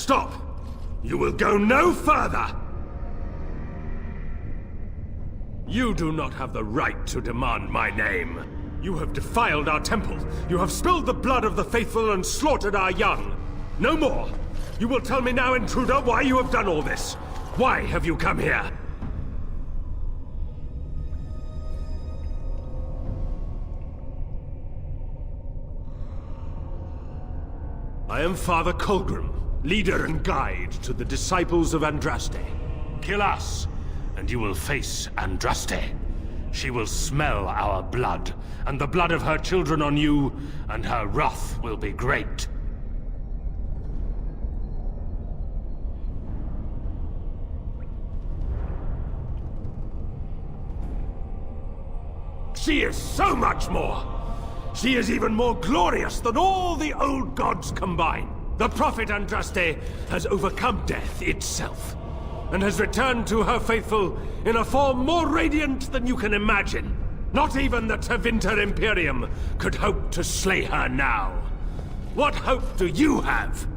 Stop! You will go no further! You do not have the right to demand my name. You have defiled our temple. You have spilled the blood of the faithful and slaughtered our young. No more! You will tell me now, intruder, why you have done all this. Why have you come here? I am Father Colgrim, leader and guide to the disciples of Andraste. Kill us, and you will face Andraste. She will smell our blood, and the blood of her children on you, and her wrath will be great. She is so much more! She is even more glorious than all the old gods combined. The prophet Andraste has overcome death itself, and has returned to her faithful in a form more radiant than you can imagine. Not even the Tevinter Imperium could hope to slay her now. What hope do you have?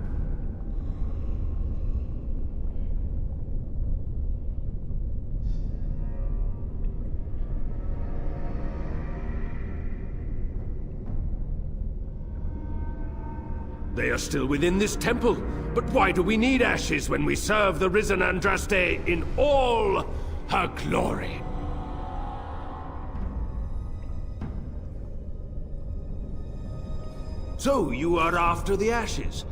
They are still within this temple, but why do we need ashes when we serve the risen Andraste in all her glory? So you are after the ashes?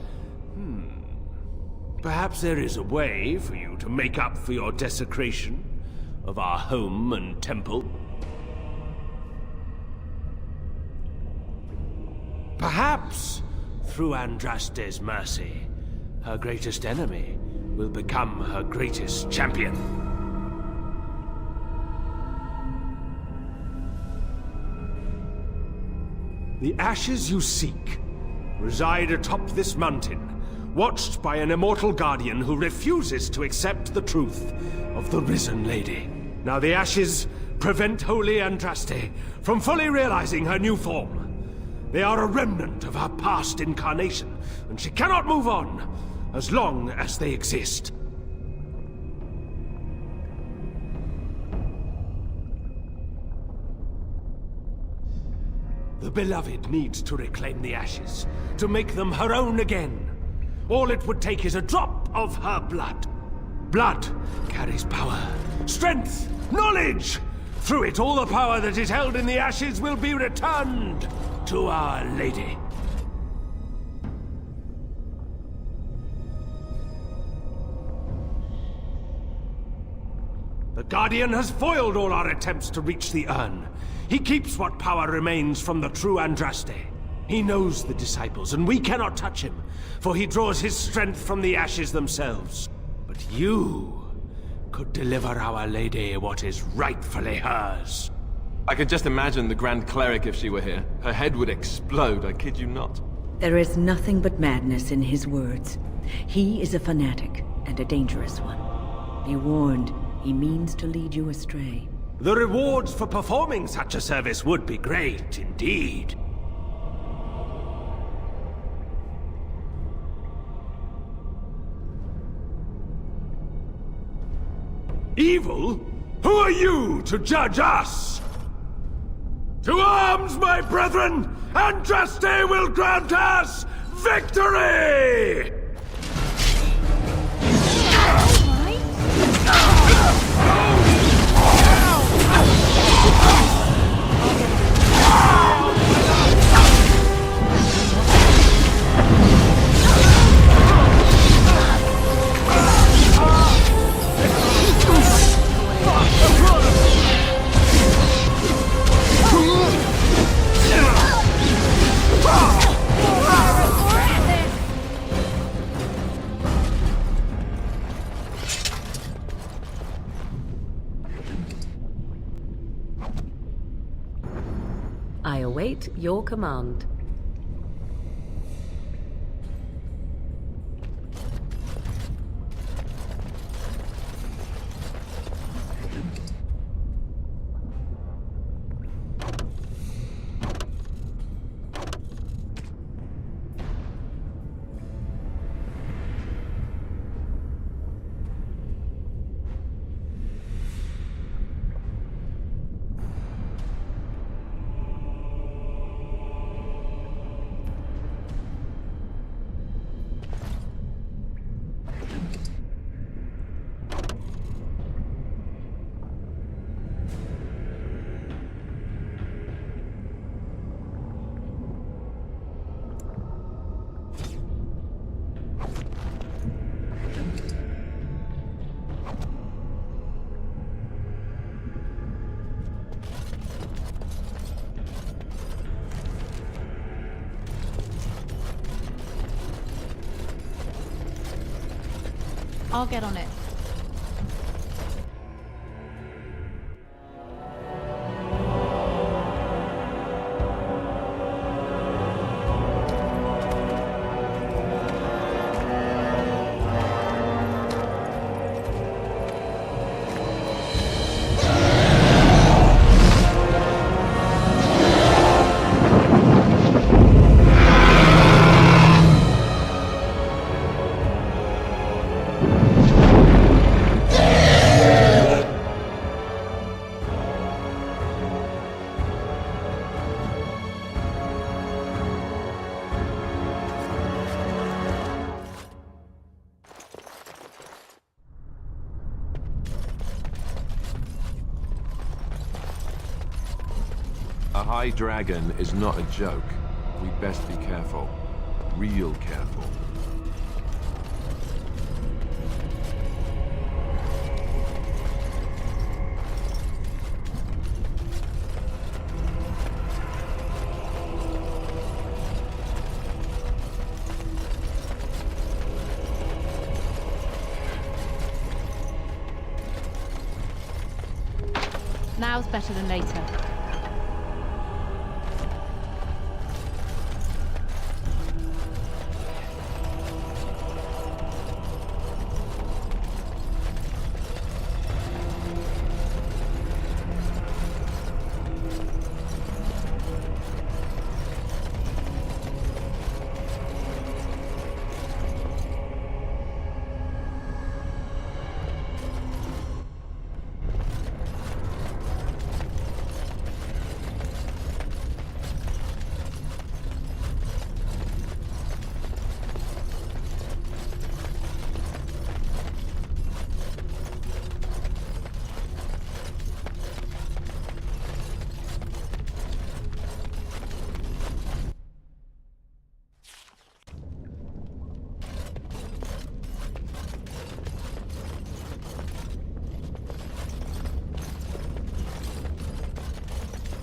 Perhaps there is a way for you to make up for your desecration of our home and temple? Perhaps, through Andraste's mercy, her greatest enemy will become her greatest champion. The ashes you seek reside atop this mountain, watched by an immortal guardian who refuses to accept the truth of the risen lady. Now the ashes prevent Holy Andraste from fully realizing her new form. They are a remnant of her past incarnation, and she cannot move on as long as they exist. The Beloved needs to reclaim the ashes, to make them her own again. All it would take is a drop of her blood. Blood carries power, strength, knowledge! Through it, all the power that is held in the ashes will be returned to Our Lady. The Guardian has foiled all our attempts to reach the urn. He keeps what power remains from the true Andraste. He knows the disciples, and we cannot touch him, for he draws his strength from the ashes themselves. But you could deliver Our Lady what is rightfully hers. I could just imagine the Grand Cleric if she were here. Her head would explode, I kid you not. There is nothing but madness in his words. He is a fanatic, and a dangerous one. Be warned, he means to lead you astray. The rewards for performing such a service would be great indeed. Evil? Who are you to judge us? To arms, my brethren! Andraste will grant us victory! I await your command. I'll get on it. A high dragon is not a joke. We'd best be careful. Real careful. Now's better than later.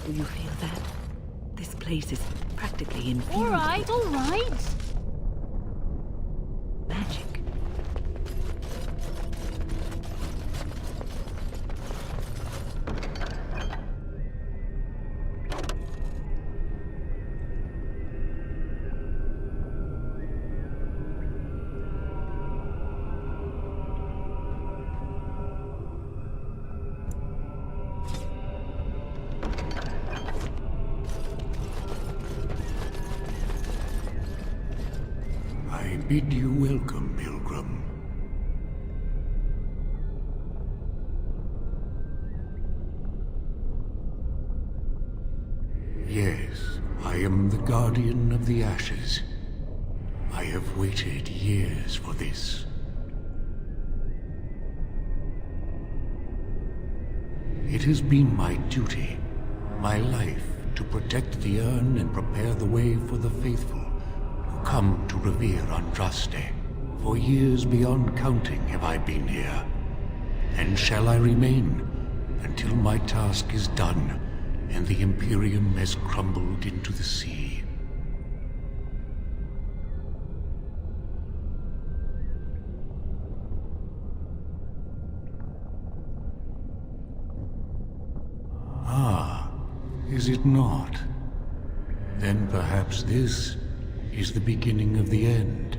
Do you feel that? This place is practically infused All right, all right. with magic. I bid you welcome, Pilgrim. Yes, I am the Guardian of the Ashes. I have waited years for this. It has been my duty, my life, to protect the urn and prepare the way for the faithful who come to revere Andraste. For years beyond counting have I been here, and shall I remain until my task is done and the Imperium has crumbled into the sea. Ah, is it not? Then perhaps this is the beginning of the end.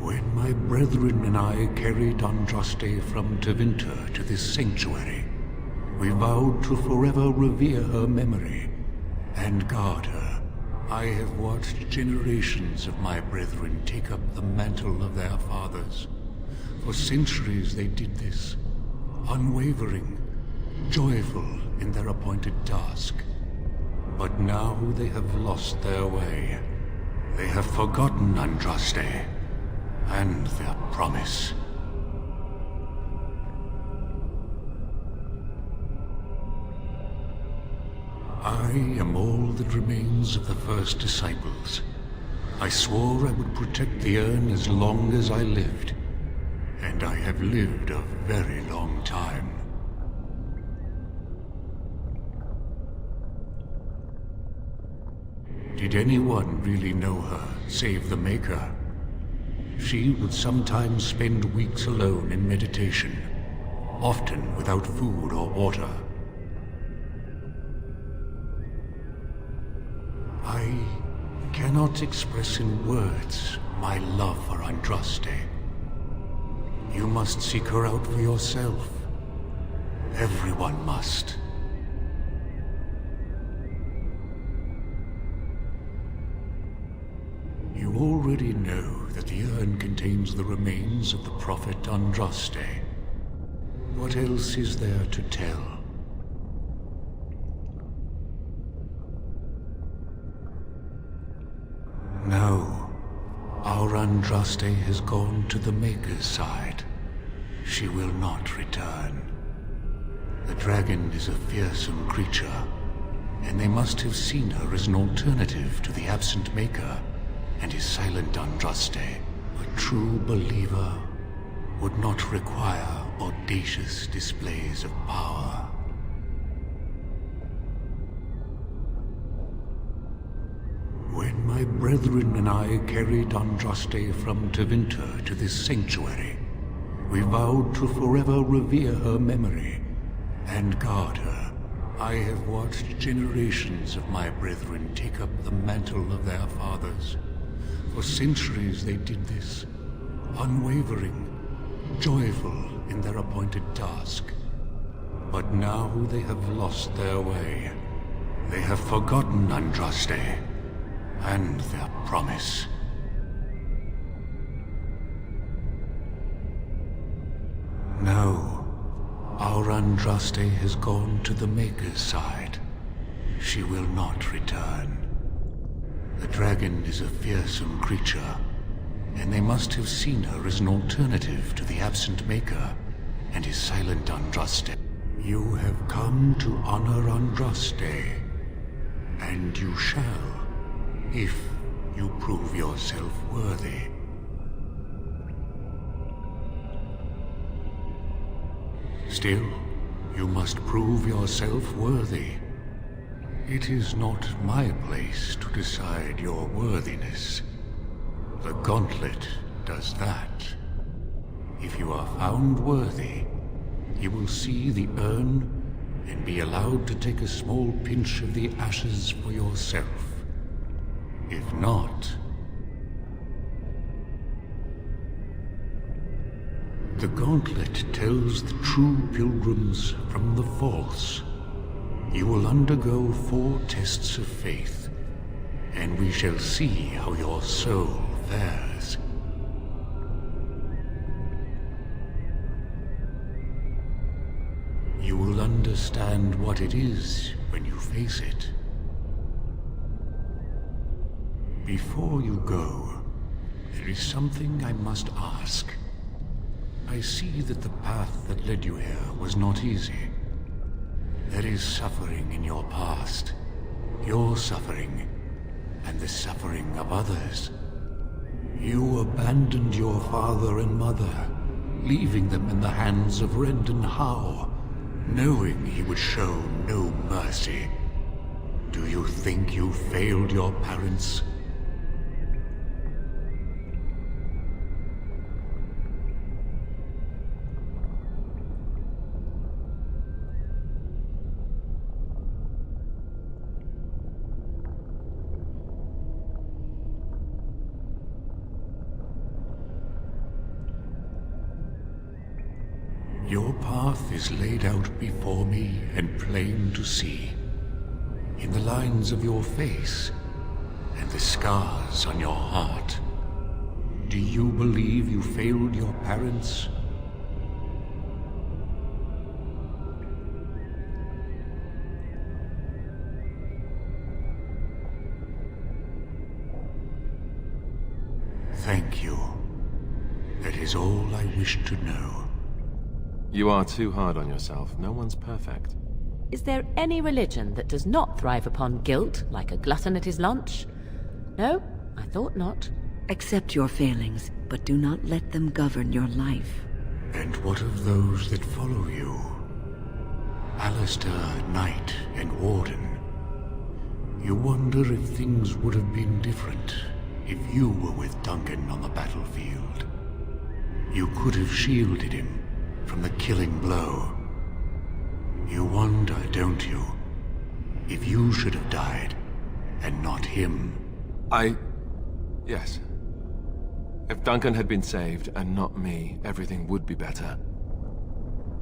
When my brethren and I carried Andraste from Tevinter to this sanctuary, we vowed to forever revere her memory and guard her. I have watched generations of my brethren take up the mantle of their fathers. For centuries they did this, unwavering, joyful in their appointed task. But now they have lost their way. They have forgotten Andraste and their promise. I am all that remains of the first disciples. I swore I would protect the urn as long as I lived, and I have lived a very long time. Did anyone really know her, save the Maker? She would sometimes spend weeks alone in meditation, often without food or water. I cannot express in words my love for Andraste. You must seek her out for yourself. Everyone must. You already know that the urn contains the remains of the prophet Andraste. What else is there to tell? No. Our Andraste has gone to the Maker's side. She will not return. The dragon is a fearsome creature, and they must have seen her as an alternative to the absent Maker and his silent Andraste. A true believer would not require audacious displays of power. When my brethren and I carried Andraste from Tevinter to this sanctuary, we vowed to forever revere her memory and guard her. I have watched generations of my brethren take up the mantle of their fathers. For centuries they did this, unwavering, joyful in their appointed task. But now they have lost their way. They have forgotten Andraste and their promise. No, our Andraste has gone to the Maker's side. She will not return. The dragon is a fearsome creature, and they must have seen her as an alternative to the absent Maker and his silent Andraste. You have come to honor Andraste, and you shall, if you prove yourself worthy. Still, you must prove yourself worthy. It is not my place to decide your worthiness. The gauntlet does that. If you are found worthy, you will see the urn and be allowed to take a small pinch of the ashes for yourself. If not, the gauntlet tells the true pilgrims from the false. You will undergo 4 tests of faith, and we shall see how your soul fares. You will understand what it is when you face it. Before you go, there is something I must ask. I see that the path that led you here was not easy. There is suffering in your past. Your suffering, and the suffering of others. You abandoned your father and mother, leaving them in the hands of Rendon Howe, knowing he would show no mercy. Do you think you failed your parents? Your path is laid out before me and plain to see, in the lines of your face and the scars on your heart. Do you believe you failed your parents? Thank you. That is all I wish to know. You are too hard on yourself. No one's perfect. Is there any religion that does not thrive upon guilt, like a glutton at his lunch? No, I thought not. Accept your failings, but do not let them govern your life. And what of those that follow you? Alistair, Knight, and Warden. You wonder if things would have been different if you were with Duncan on the battlefield. You could have shielded him from the killing blow. You wonder, don't you, if you should have died and not him? Yes. If Duncan had been saved and not me, everything would be better.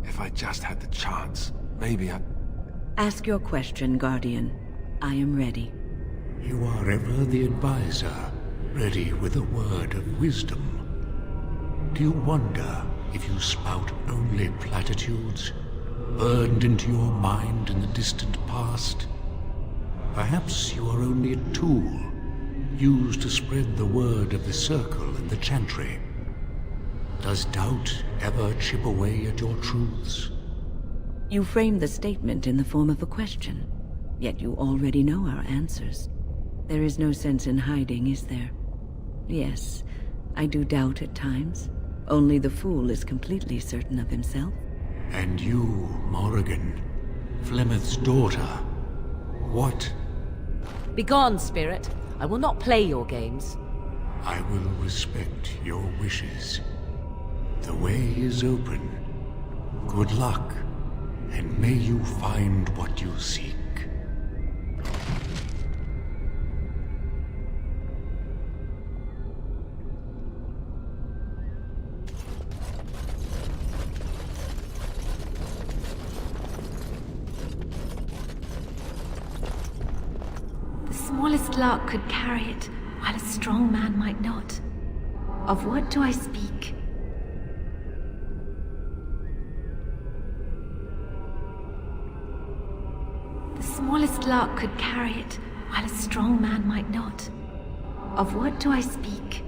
If I just had the chance, maybe I... Ask your question, Guardian. I am ready. You are ever the advisor, ready with a word of wisdom. Do you wonder if you spout only platitudes, burned into your mind in the distant past? Perhaps you are only a tool, used to spread the word of the Circle and the Chantry. Does doubt ever chip away at your truths? You framed the statement in the form of a question, yet you already know our answers. There is no sense in hiding, is there? Yes, I do doubt at times. Only the fool is completely certain of himself. And you, Morrigan, Flemeth's daughter, what? Begone, spirit. I will not play your games. I will respect your wishes. The way is open. Good luck, and may you find what you seek. The smallest lark could carry it, while a strong man might not. Of what do I speak? The smallest lark could carry it, while a strong man might not. Of what do I speak?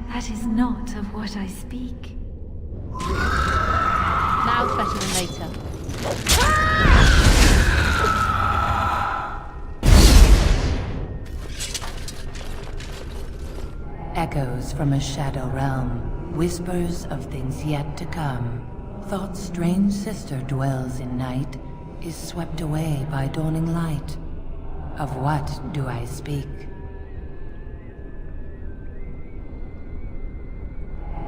That is not of what I speak. Now's better than later. Echoes from a shadow realm, whispers of things yet to come. Thought's strange sister dwells in night, is swept away by dawning light. Of what do I speak?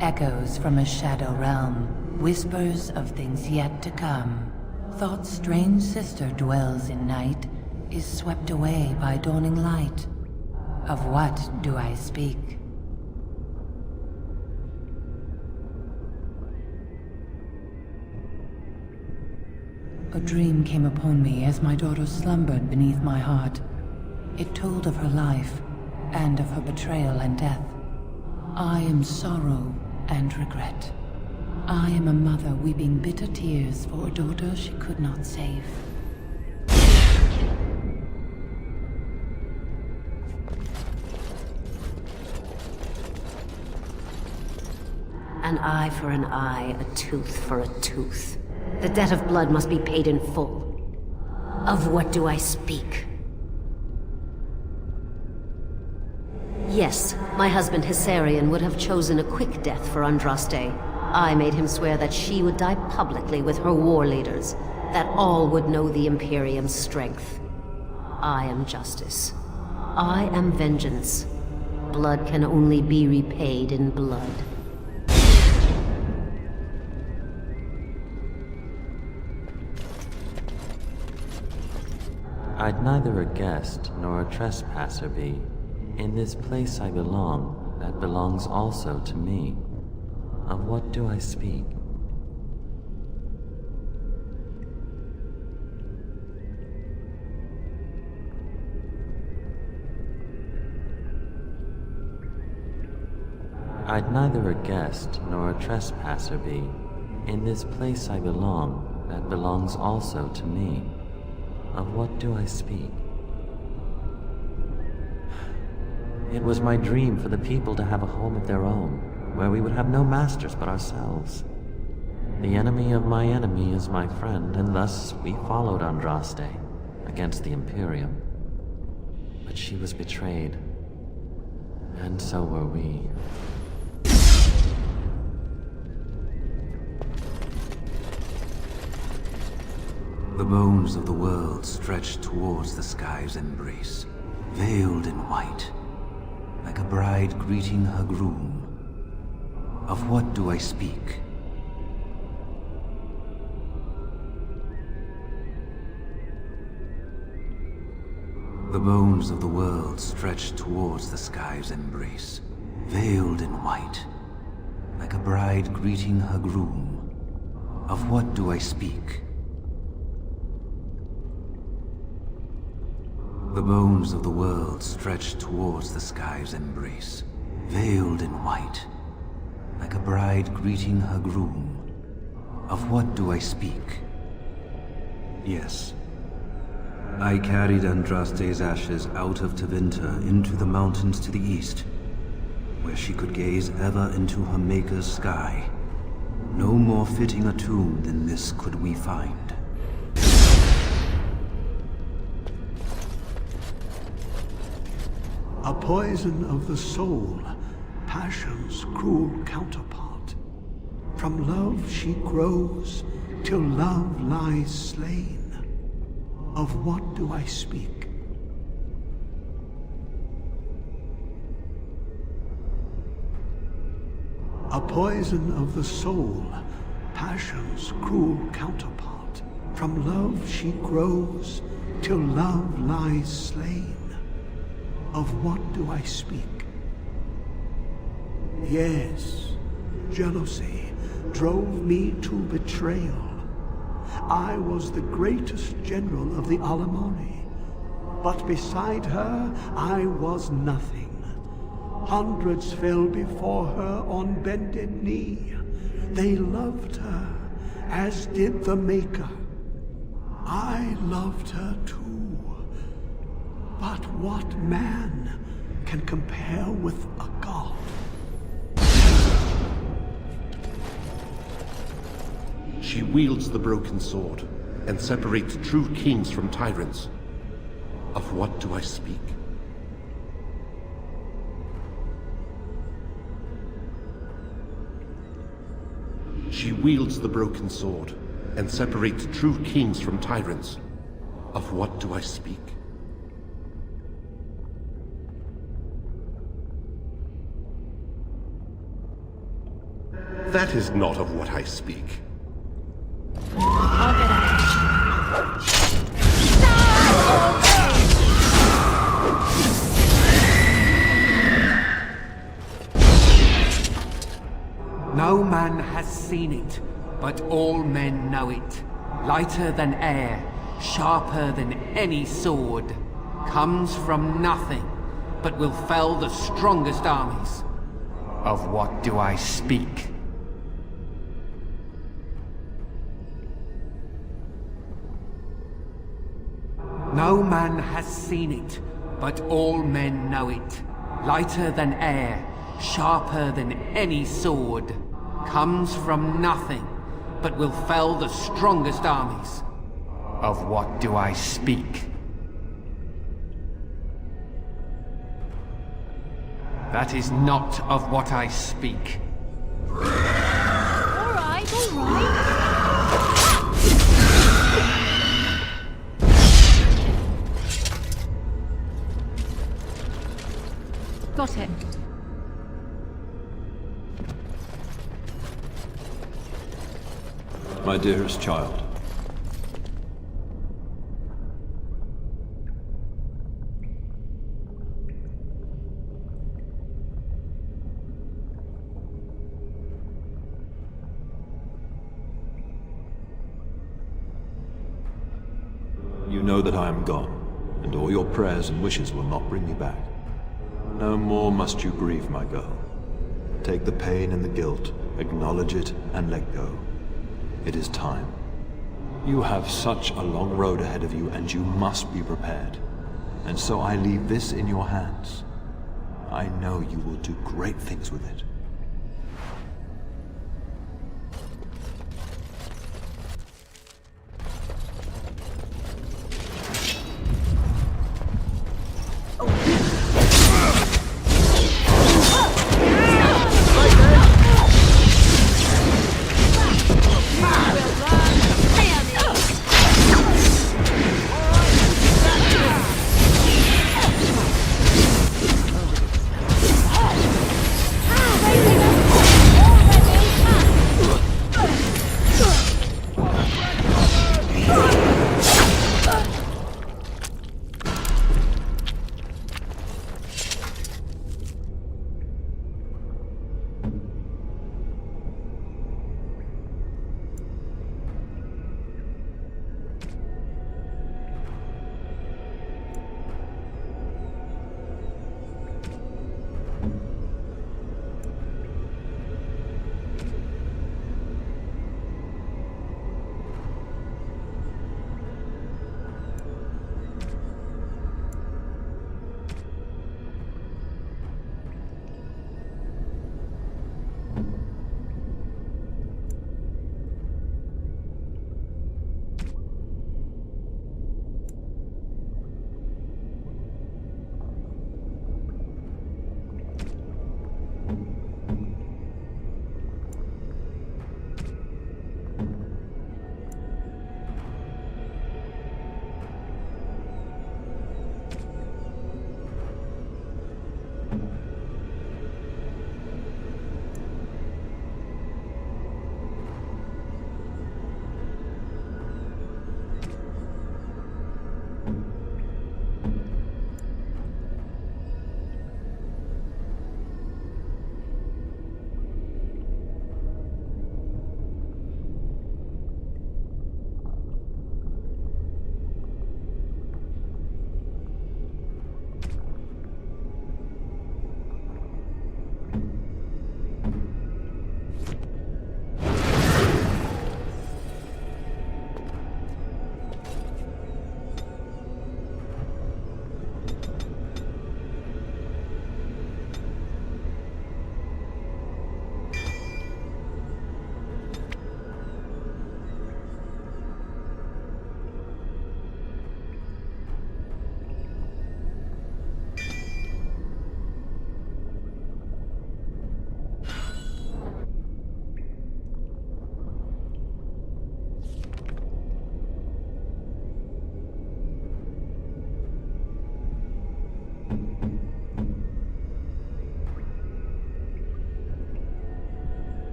Echoes from a shadow realm, whispers of things yet to come. Thought's strange sister dwells in night, is swept away by dawning light. Of what do I speak? A dream came upon me as my daughter slumbered beneath my heart. It told of her life, and of her betrayal and death. I am sorrow and regret. I am a mother weeping bitter tears for a daughter she could not save. An eye for an eye, a tooth for a tooth. The debt of blood must be paid in full. Of what do I speak? Yes, my husband Hissarion would have chosen a quick death for Andraste. I made him swear that she would die publicly with her war leaders, that all would know the Imperium's strength. I am justice. I am vengeance. Blood can only be repaid in blood. I'd neither a guest nor a trespasser be. In this place I belong, that belongs also to me. Of what do I speak? I'd neither a guest nor a trespasser be. In this place I belong, that belongs also to me. Of what do I speak? It was my dream for the people to have a home of their own, where we would have no masters but ourselves. The enemy of my enemy is my friend, and thus we followed Andraste against the Imperium. But she was betrayed, and so were we. The bones of the world stretched towards the sky's embrace, veiled in white, like a bride greeting her groom. Of what do I speak? The bones of the world stretched towards the sky's embrace, veiled in white, like a bride greeting her groom. Of what do I speak? The bones of the world stretched towards the sky's embrace, veiled in white, like a bride greeting her groom. Of what do I speak? Yes. I carried Andraste's ashes out of Tevinter into the mountains to the east, where she could gaze ever into her Maker's sky. No more fitting a tomb than this could we find. A poison of the soul, passion's cruel counterpart. From love she grows, till love lies slain. Of what do I speak? A poison of the soul, passion's cruel counterpart. From love she grows, till love lies slain. Of what do I speak? Yes, jealousy drove me to betrayal. I was the greatest general of the Alamari, but beside her I was nothing. Hundreds fell before her on bended knee. They loved her, as did the Maker. I loved her too. But what man can compare with a god? She wields the broken sword and separates true kings from tyrants. Of what do I speak? She wields the broken sword and separates true kings from tyrants. Of what do I speak? That is not of what I speak. No man has seen it, but all men know it. Lighter than air, sharper than any sword. Comes from nothing, but will fell the strongest armies. Of what do I speak? No man has seen it, but all men know it. Lighter than air, sharper than any sword. Comes from nothing, but will fell the strongest armies. Of what do I speak? That is not of what I speak. All right, all right. Got it. My dearest child. You know that I am gone, and all your prayers and wishes will not bring me back. No more must you grieve, my girl. Take the pain and the guilt, acknowledge it, and let go. It is time. You have such a long road ahead of you, and you must be prepared. And so I leave this in your hands. I know you will do great things with it.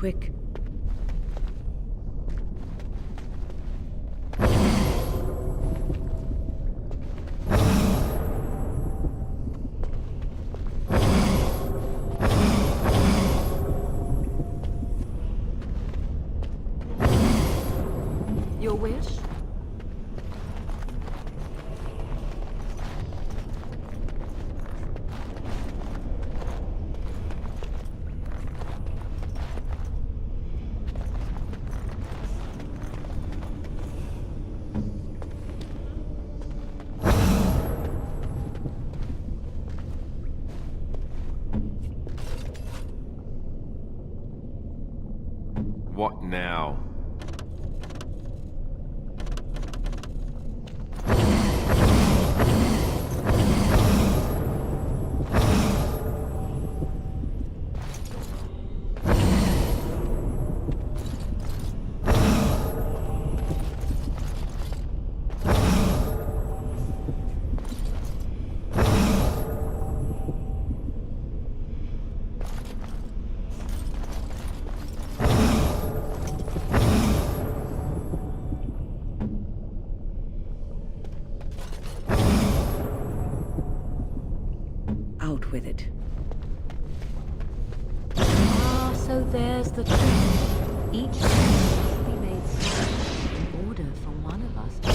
quick. Your wish? What now? Out with it. Ah, so there's the truth. Each choice must be made certain in order for one of us to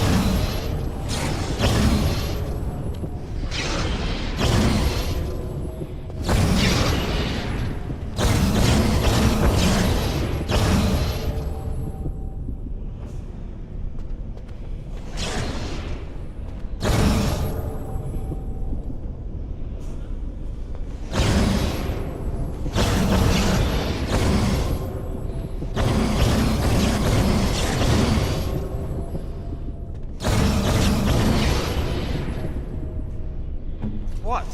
What?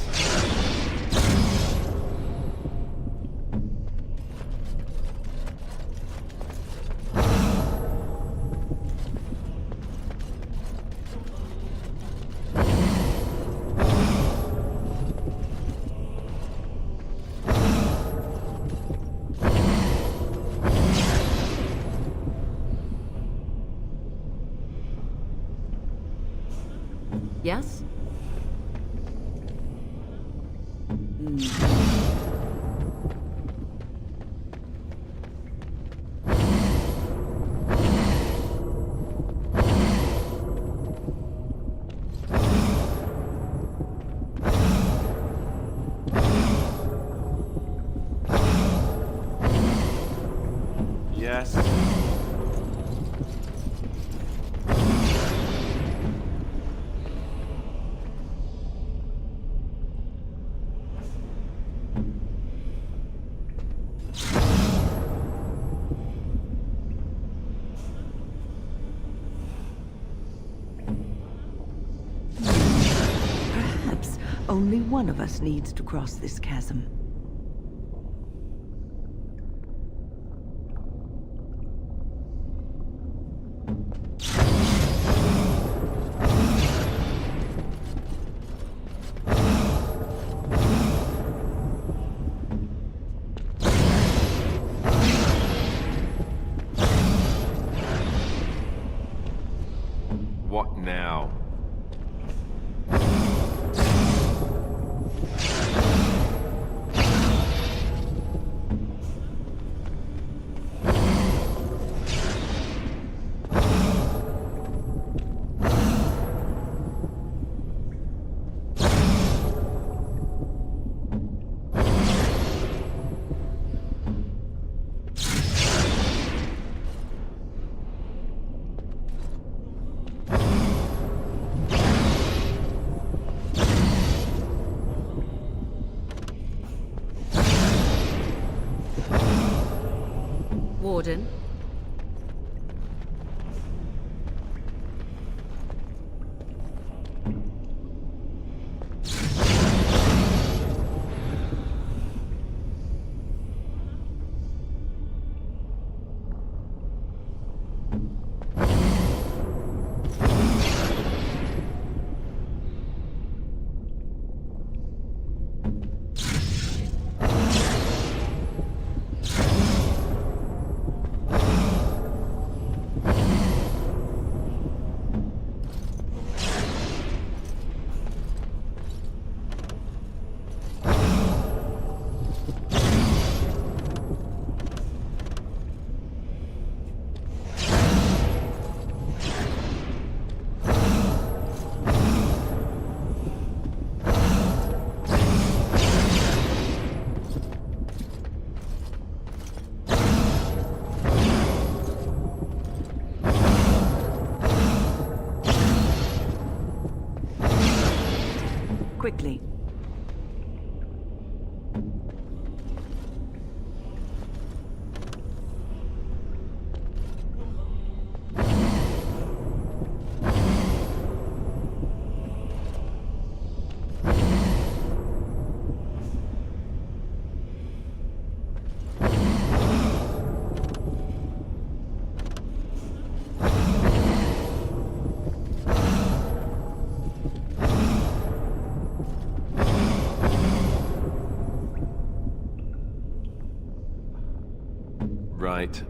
Yes? Yes. Perhaps only one of us needs to cross this chasm. What now? Warden. right.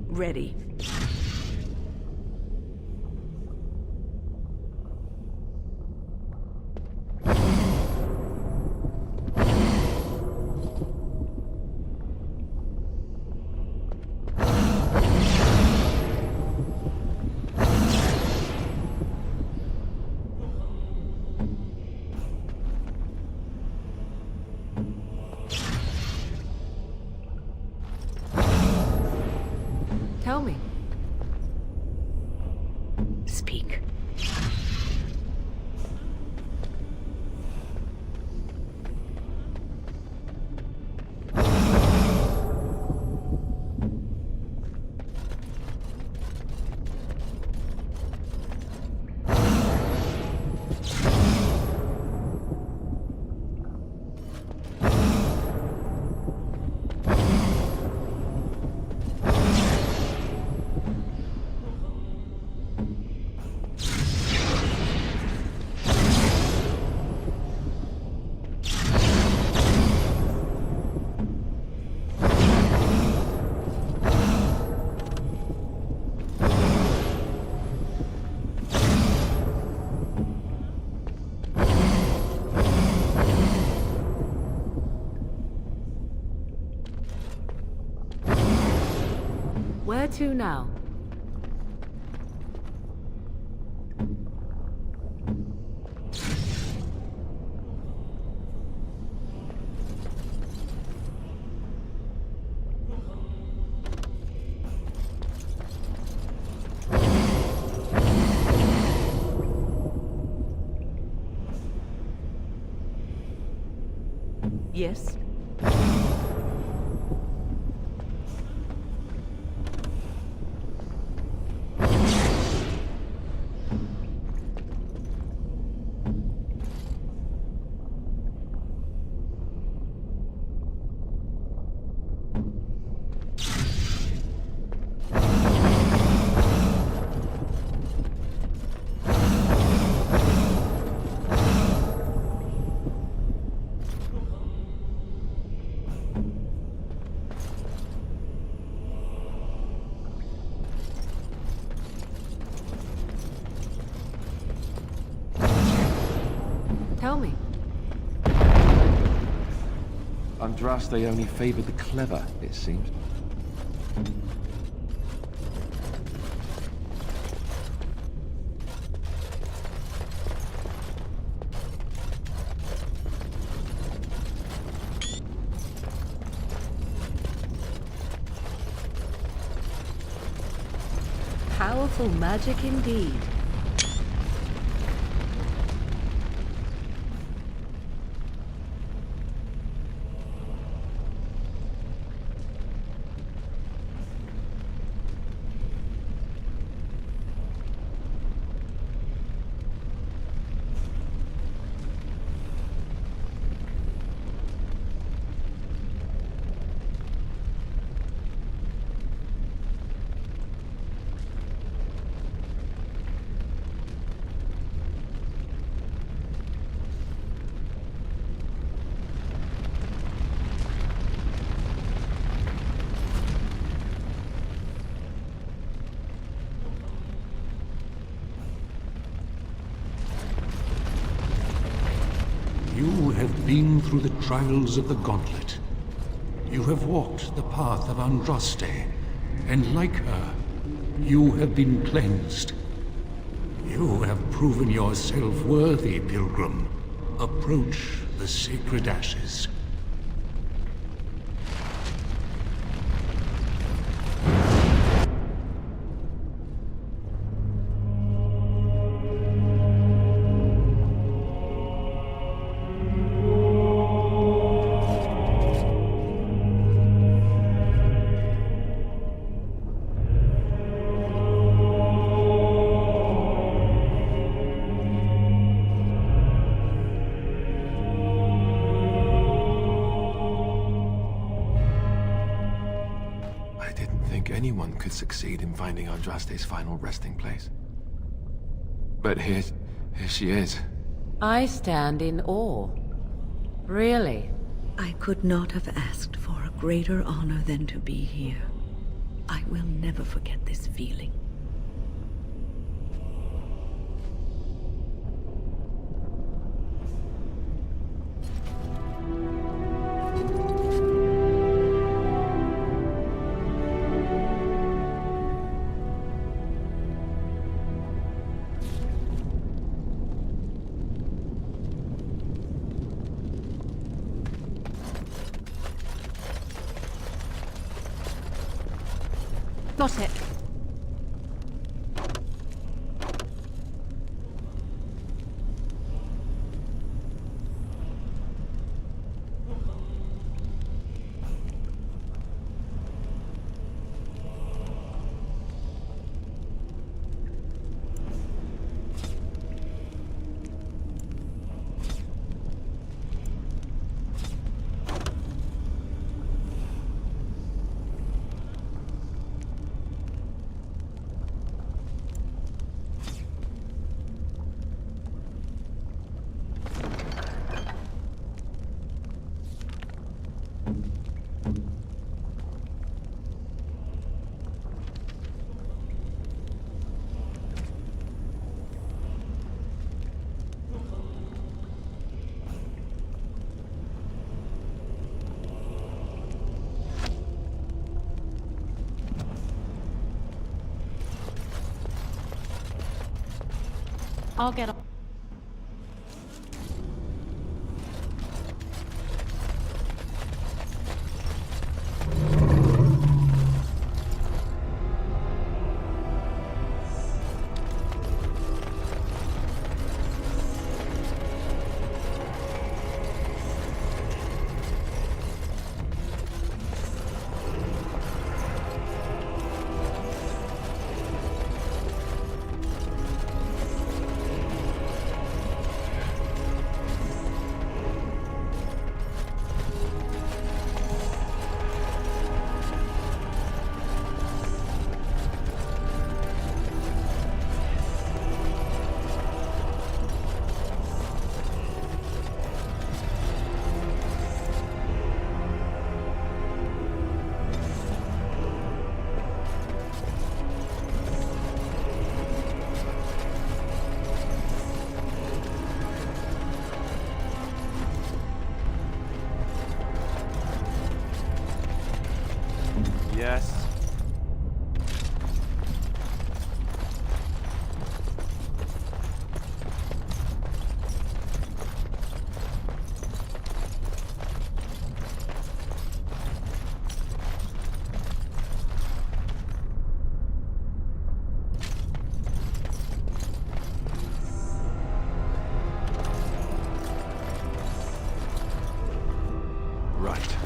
Ready. Tell me. Speak. Where to now? Yes? Tell me. Andraste only favored the clever, it seems. Powerful magic indeed. been through the trials of the Gauntlet. You have walked the path of Andraste, and like her, you have been cleansed. You have proven yourself worthy, pilgrim. Approach the sacred ashes. Anyone could succeed in finding Andraste's final resting place. But here she is. I stand in awe. Really? I could not have asked for a greater honor than to be here. I will never forget this feeling. Got it. I'll get up. Yes. Right.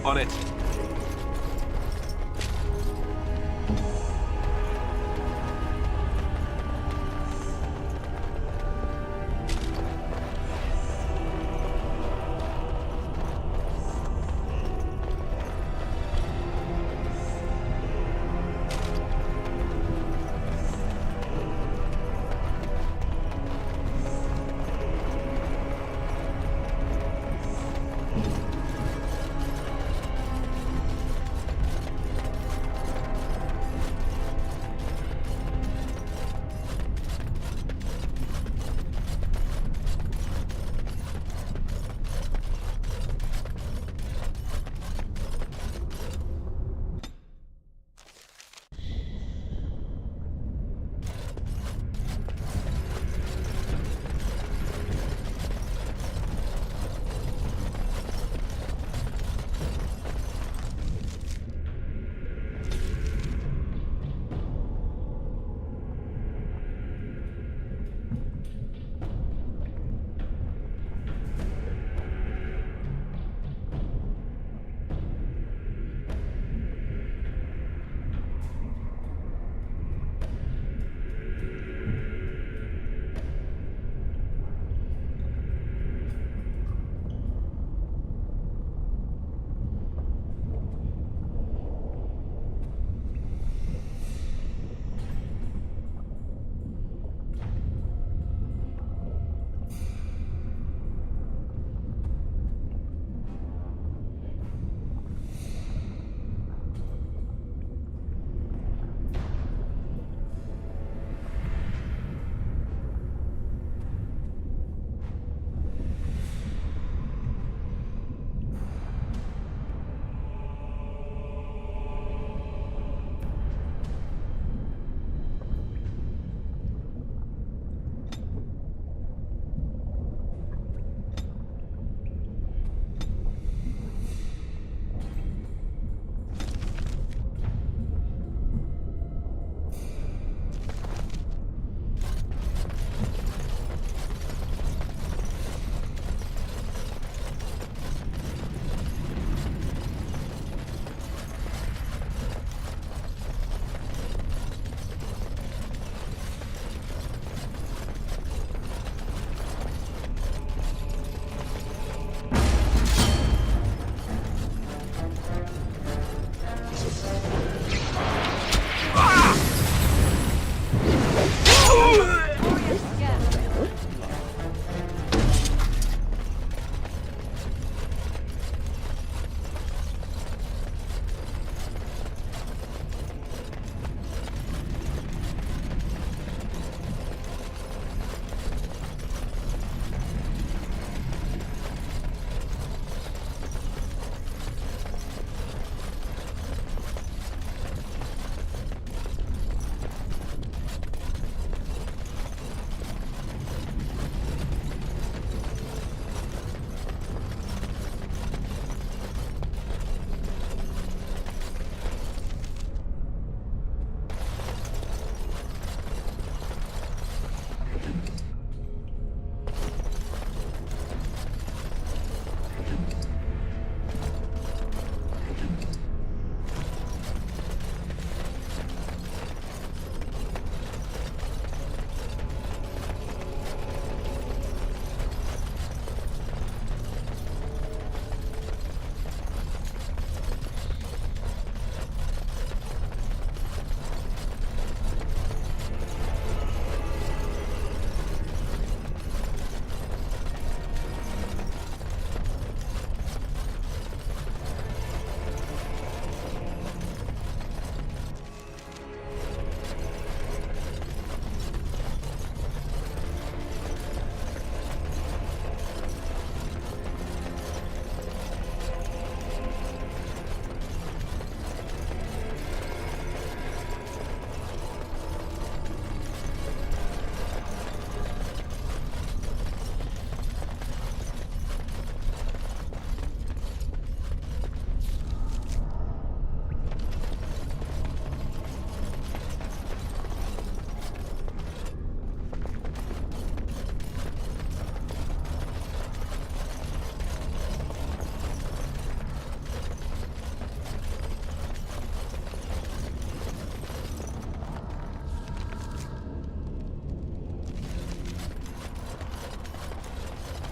On it.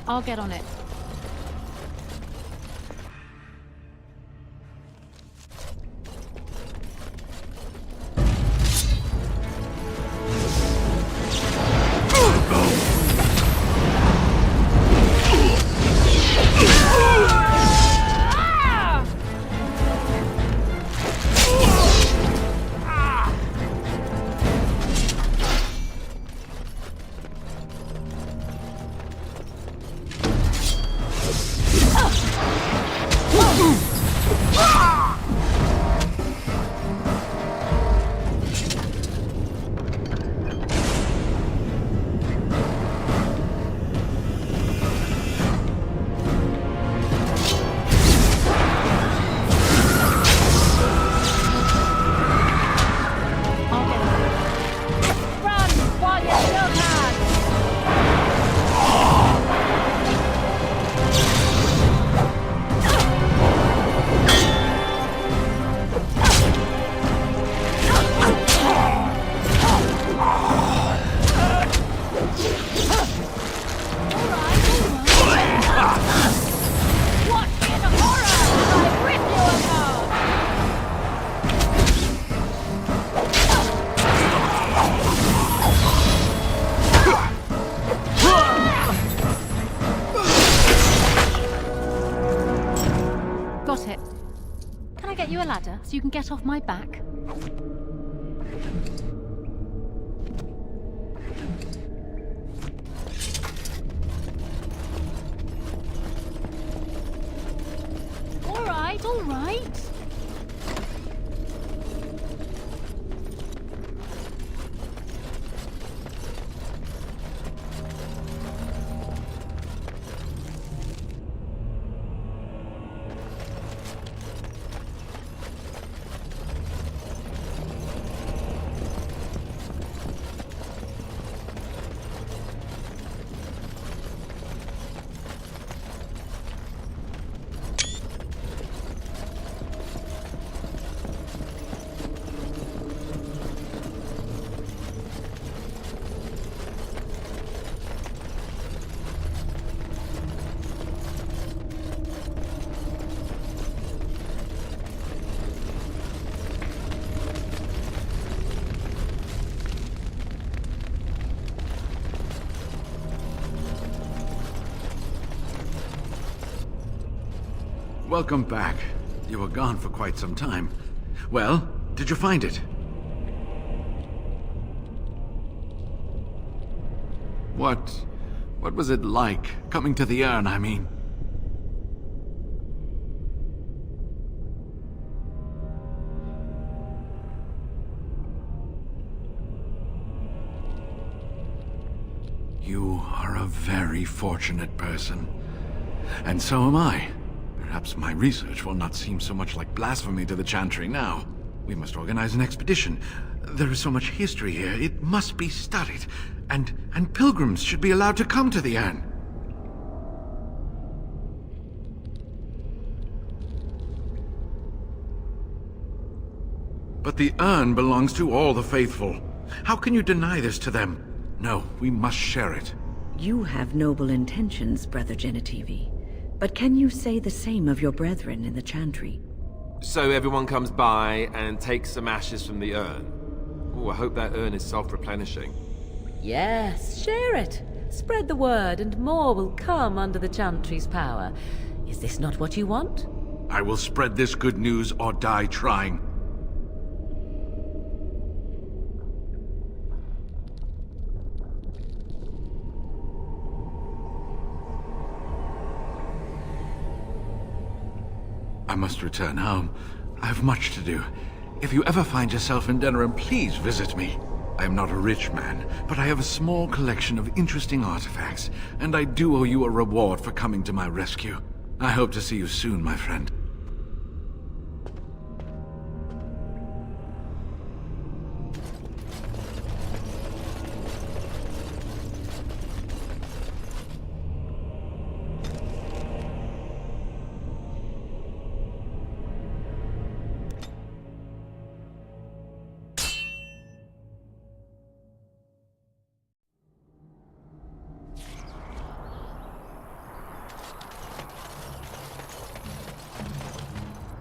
I'll get on it. So you can get off my back. All right, all right. Welcome back. You were gone for quite some time. Well, did you find it? What was it like, coming to the urn, I mean? You are a very fortunate person. And so am I. Perhaps my research will not seem so much like blasphemy to the Chantry now. We must organize an expedition. There is so much history here, it must be studied. And pilgrims should be allowed to come to the urn. But the urn belongs to all the faithful. How can you deny this to them? No, we must share it. You have noble intentions, Brother Genitivi. But can you say the same of your brethren in the Chantry? So everyone comes by and takes some ashes from the urn. Ooh, I hope that urn is self-replenishing. Yes, share it. Spread the word and more will come under the Chantry's power. Is this not what you want? I will spread this good news or die trying. I must return home. I have much to do. If you ever find yourself in Denerim, please visit me. I am not a rich man, but I have a small collection of interesting artifacts, and I do owe you a reward for coming to my rescue. I hope to see you soon, my friend.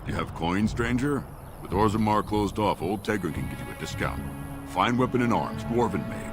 You have coin, stranger? With Orzammar closed off, old Tegra can give you a discount. Fine weapon and arms, dwarven made.